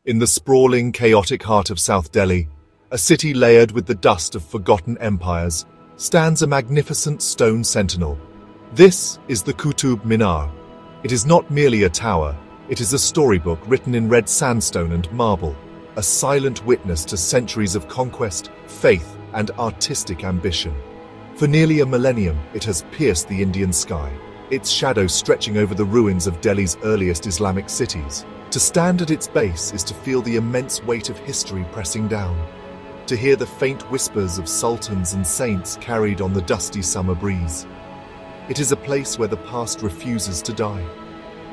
In the sprawling, chaotic heart of South Delhi, a city layered with the dust of forgotten empires, stands a magnificent stone sentinel. This is the Qutub Minar. It is not merely a tower, it is a storybook written in red sandstone and marble, a silent witness to centuries of conquest, faith, and artistic ambition. For nearly a millennium, it has pierced the Indian sky, its shadow stretching over the ruins of Delhi's earliest Islamic cities. To stand at its base is to feel the immense weight of history pressing down, to hear the faint whispers of sultans and saints carried on the dusty summer breeze. It is a place where the past refuses to die,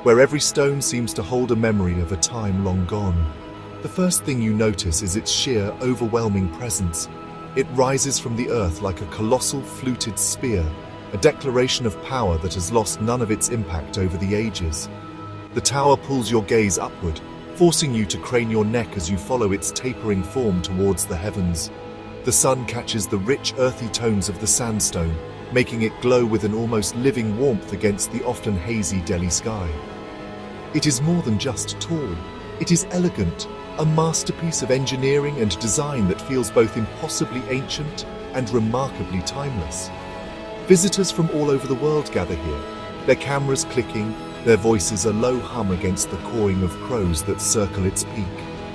where every stone seems to hold a memory of a time long gone. The first thing you notice is its sheer, overwhelming presence. It rises from the earth like a colossal fluted spear, a declaration of power that has lost none of its impact over the ages. The tower pulls your gaze upward, forcing you to crane your neck as you follow its tapering form towards the heavens. The sun catches the rich, earthy tones of the sandstone, making it glow with an almost living warmth against the often hazy Delhi sky. It is more than just tall. It is elegant, a masterpiece of engineering and design that feels both impossibly ancient and remarkably timeless. Visitors from all over the world gather here, their cameras clicking, their voices a low hum against the cawing of crows that circle its peak,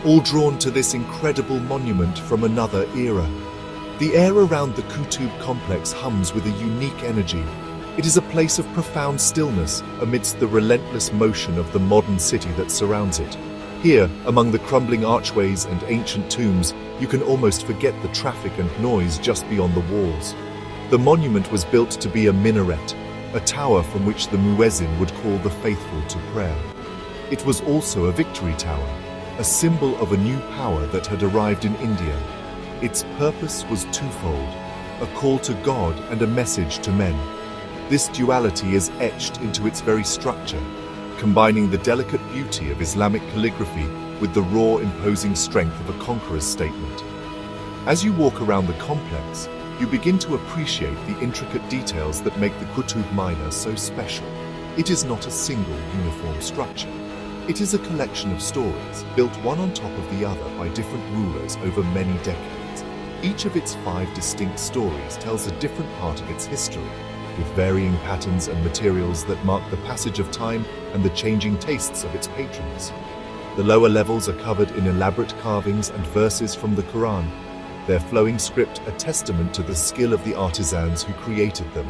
all drawn to this incredible monument from another era. The air around the Qutub complex hums with a unique energy. It is a place of profound stillness amidst the relentless motion of the modern city that surrounds it. Here, among the crumbling archways and ancient tombs, you can almost forget the traffic and noise just beyond the walls. The monument was built to be a minaret, a tower from which the muezzin would call the faithful to prayer. It was also a victory tower, a symbol of a new power that had arrived in India. Its purpose was twofold, a call to God and a message to men. This duality is etched into its very structure, combining the delicate beauty of Islamic calligraphy with the raw, imposing strength of a conqueror's statement. As you walk around the complex, you begin to appreciate the intricate details that make the Qutub Minar so special. It is not a single, uniform structure. It is a collection of stories, built one on top of the other by different rulers over many decades. Each of its 5 distinct stories tells a different part of its history, with varying patterns and materials that mark the passage of time and the changing tastes of its patrons. The lower levels are covered in elaborate carvings and verses from the Quran, their flowing script a testament to the skill of the artisans who created them.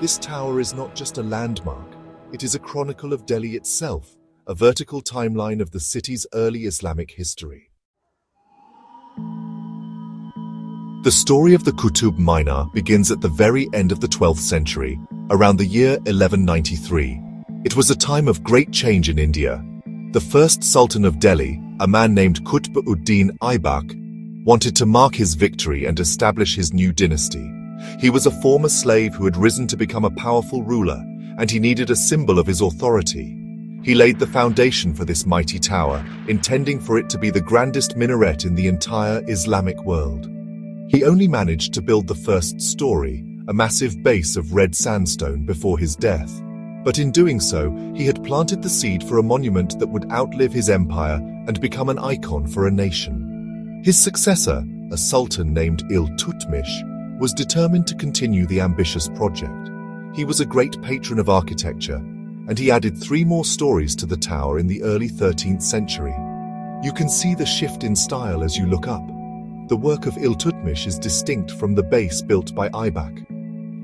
This tower is not just a landmark, it is a chronicle of Delhi itself, a vertical timeline of the city's early Islamic history. The story of the Qutub Minar begins at the very end of the 12th century, around the year 1193. It was a time of great change in India. The first Sultan of Delhi, a man named Qutb-ud-Din Aibak, wanted to mark his victory and establish his new dynasty. He was a former slave who had risen to become a powerful ruler, and he needed a symbol of his authority. He laid the foundation for this mighty tower, intending for it to be the grandest minaret in the entire Islamic world. He only managed to build the first story, a massive base of red sandstone, before his death. But in doing so, he had planted the seed for a monument that would outlive his empire and become an icon for a nation. His successor, a sultan named Iltutmish, was determined to continue the ambitious project. He was a great patron of architecture, and he added 3 more stories to the tower in the early 13th century. You can see the shift in style as you look up. The work of Iltutmish is distinct from the base built by Aibak.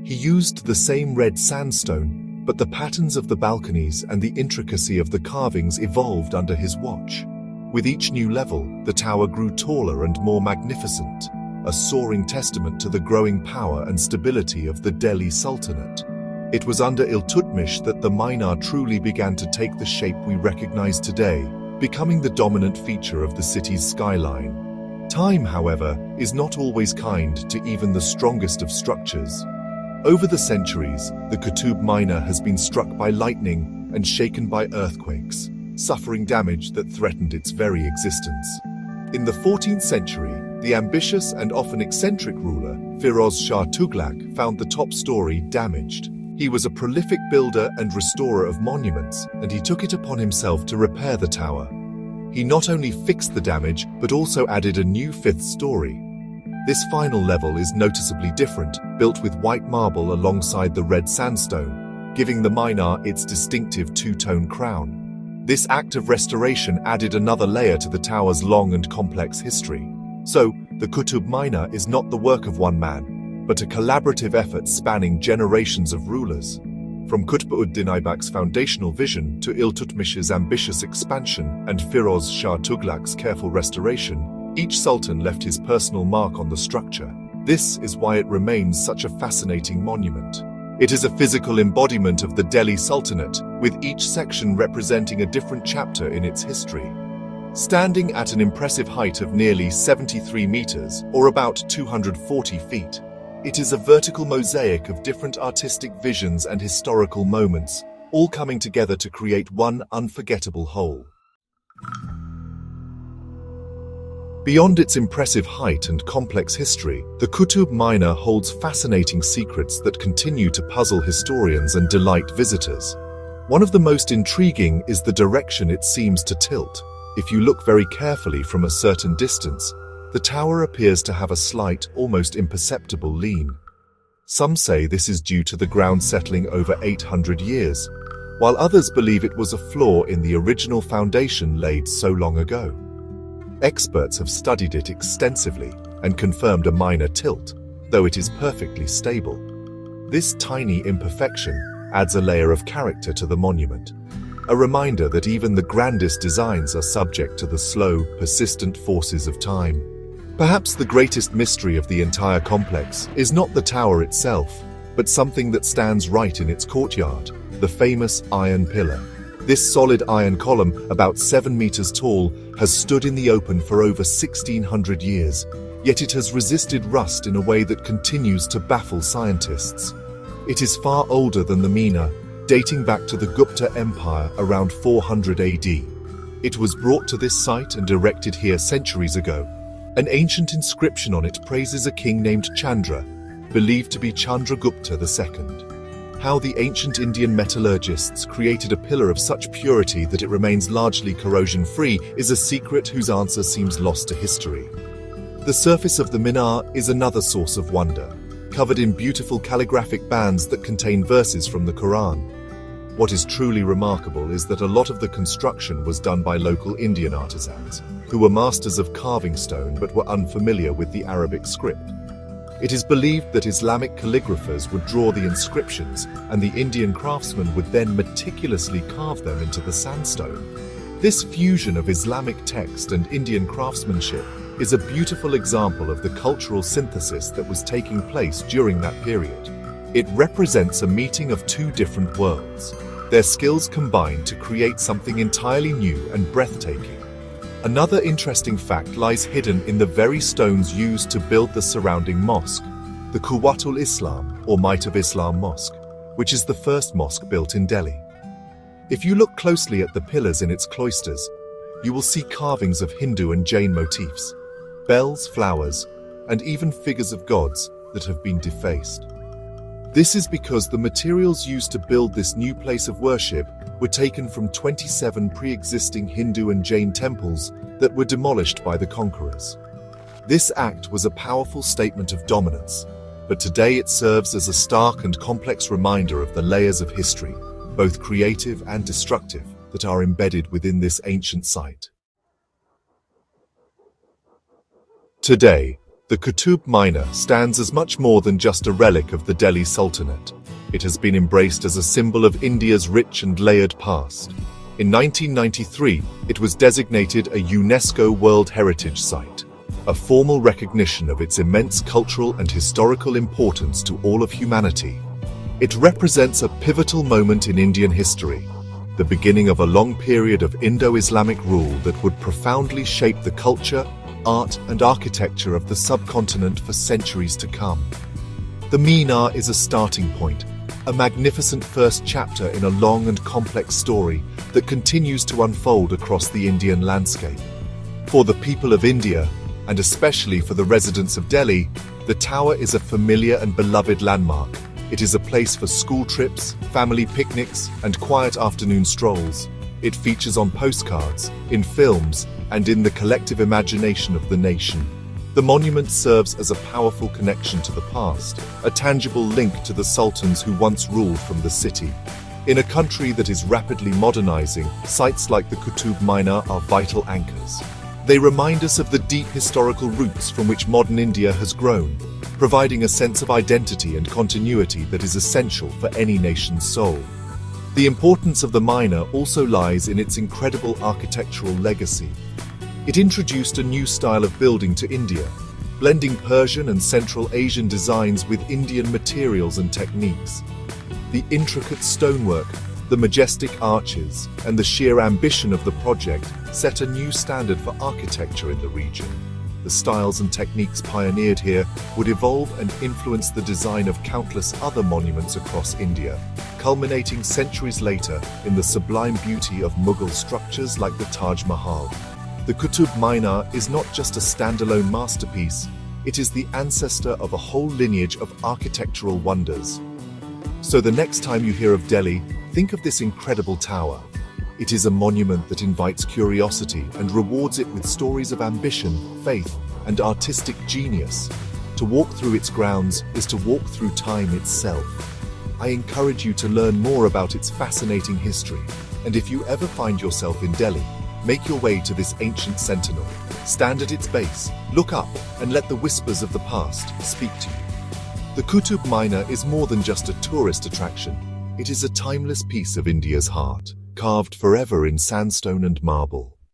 He used the same red sandstone, but the patterns of the balconies and the intricacy of the carvings evolved under his watch. With each new level, the tower grew taller and more magnificent, a soaring testament to the growing power and stability of the Delhi Sultanate. It was under Iltutmish that the Minar truly began to take the shape we recognize today, becoming the dominant feature of the city's skyline. Time, however, is not always kind to even the strongest of structures. Over the centuries, the Qutub Minar has been struck by lightning and shaken by earthquakes, suffering damage that threatened its very existence. In the 14th century, the ambitious and often eccentric ruler, Firoz Shah Tughlaq, found the top story damaged. He was a prolific builder and restorer of monuments, and he took it upon himself to repair the tower. He not only fixed the damage, but also added a new fifth story. This final level is noticeably different, built with white marble alongside the red sandstone, giving the minar its distinctive two-tone crown. This act of restoration added another layer to the tower's long and complex history. So, the Qutub Minar is not the work of one man, but a collaborative effort spanning generations of rulers. From Qutb-ud-Din Aybak's foundational vision to Iltutmish's ambitious expansion and Firoz Shah Tughlaq's careful restoration, each sultan left his personal mark on the structure. This is why it remains such a fascinating monument. It is a physical embodiment of the Delhi Sultanate, with each section representing a different chapter in its history. Standing at an impressive height of nearly 73 meters, or about 240 feet, it is a vertical mosaic of different artistic visions and historical moments, all coming together to create one unforgettable whole. Beyond its impressive height and complex history, the Qutub Minar holds fascinating secrets that continue to puzzle historians and delight visitors. One of the most intriguing is the direction it seems to tilt. If you look very carefully from a certain distance, the tower appears to have a slight, almost imperceptible lean. Some say this is due to the ground settling over 800 years, while others believe it was a flaw in the original foundation laid so long ago. Experts have studied it extensively and confirmed a minor tilt, though it is perfectly stable. This tiny imperfection adds a layer of character to the monument, a reminder that even the grandest designs are subject to the slow, persistent forces of time. Perhaps the greatest mystery of the entire complex is not the tower itself, but something that stands right in its courtyard, the famous iron pillar. This solid iron column, about 7 meters tall, has stood in the open for over 1600 years, yet it has resisted rust in a way that continues to baffle scientists. It is far older than the Minar, dating back to the Gupta Empire around 400 AD. It was brought to this site and erected here centuries ago. An ancient inscription on it praises a king named Chandra, believed to be Chandragupta II. How the ancient Indian metallurgists created a pillar of such purity that it remains largely corrosion-free is a secret whose answer seems lost to history. The surface of the minar is another source of wonder, covered in beautiful calligraphic bands that contain verses from the Quran. What is truly remarkable is that a lot of the construction was done by local Indian artisans, who were masters of carving stone but were unfamiliar with the Arabic script. It is believed that Islamic calligraphers would draw the inscriptions, and the Indian craftsmen would then meticulously carve them into the sandstone. This fusion of Islamic text and Indian craftsmanship is a beautiful example of the cultural synthesis that was taking place during that period. It represents a meeting of two different worlds. Their skills combined to create something entirely new and breathtaking. Another interesting fact lies hidden in the very stones used to build the surrounding mosque, the Quwwatul Islam, or Might of Islam Mosque, which is the first mosque built in Delhi. If you look closely at the pillars in its cloisters, you will see carvings of Hindu and Jain motifs, bells, flowers, and even figures of gods that have been defaced. This is because the materials used to build this new place of worship were taken from 27 pre-existing Hindu and Jain temples that were demolished by the conquerors. This act was a powerful statement of dominance, but today it serves as a stark and complex reminder of the layers of history, both creative and destructive, that are embedded within this ancient site. Today, the Qutub Minar stands as much more than just a relic of the Delhi Sultanate. It has been embraced as a symbol of India's rich and layered past. In 1993, it was designated a UNESCO World Heritage Site, a formal recognition of its immense cultural and historical importance to all of humanity. It represents a pivotal moment in Indian history, the beginning of a long period of Indo-Islamic rule that would profoundly shape the culture, art and architecture of the subcontinent for centuries to come. The Minar is a starting point, a magnificent first chapter in a long and complex story that continues to unfold across the Indian landscape. For the people of India, and especially for the residents of Delhi, the tower is a familiar and beloved landmark. It is a place for school trips, family picnics, and quiet afternoon strolls. It features on postcards, in films, and in the collective imagination of the nation. The monument serves as a powerful connection to the past, a tangible link to the sultans who once ruled from the city. In a country that is rapidly modernizing, sites like the Qutub Minar are vital anchors. They remind us of the deep historical roots from which modern India has grown, providing a sense of identity and continuity that is essential for any nation's soul. The importance of the Minar also lies in its incredible architectural legacy. It introduced a new style of building to India, blending Persian and Central Asian designs with Indian materials and techniques. The intricate stonework, the majestic arches, and the sheer ambition of the project set a new standard for architecture in the region. The styles and techniques pioneered here would evolve and influence the design of countless other monuments across India, culminating centuries later in the sublime beauty of Mughal structures like the Taj Mahal. The Qutub Minar is not just a standalone masterpiece, it is the ancestor of a whole lineage of architectural wonders. So the next time you hear of Delhi, think of this incredible tower. It is a monument that invites curiosity and rewards it with stories of ambition, faith, and artistic genius. To walk through its grounds is to walk through time itself. I encourage you to learn more about its fascinating history, and if you ever find yourself in Delhi, make your way to this ancient sentinel. Stand at its base, look up, and let the whispers of the past speak to you. The Qutub Minar is more than just a tourist attraction. It is a timeless piece of India's heart, carved forever in sandstone and marble.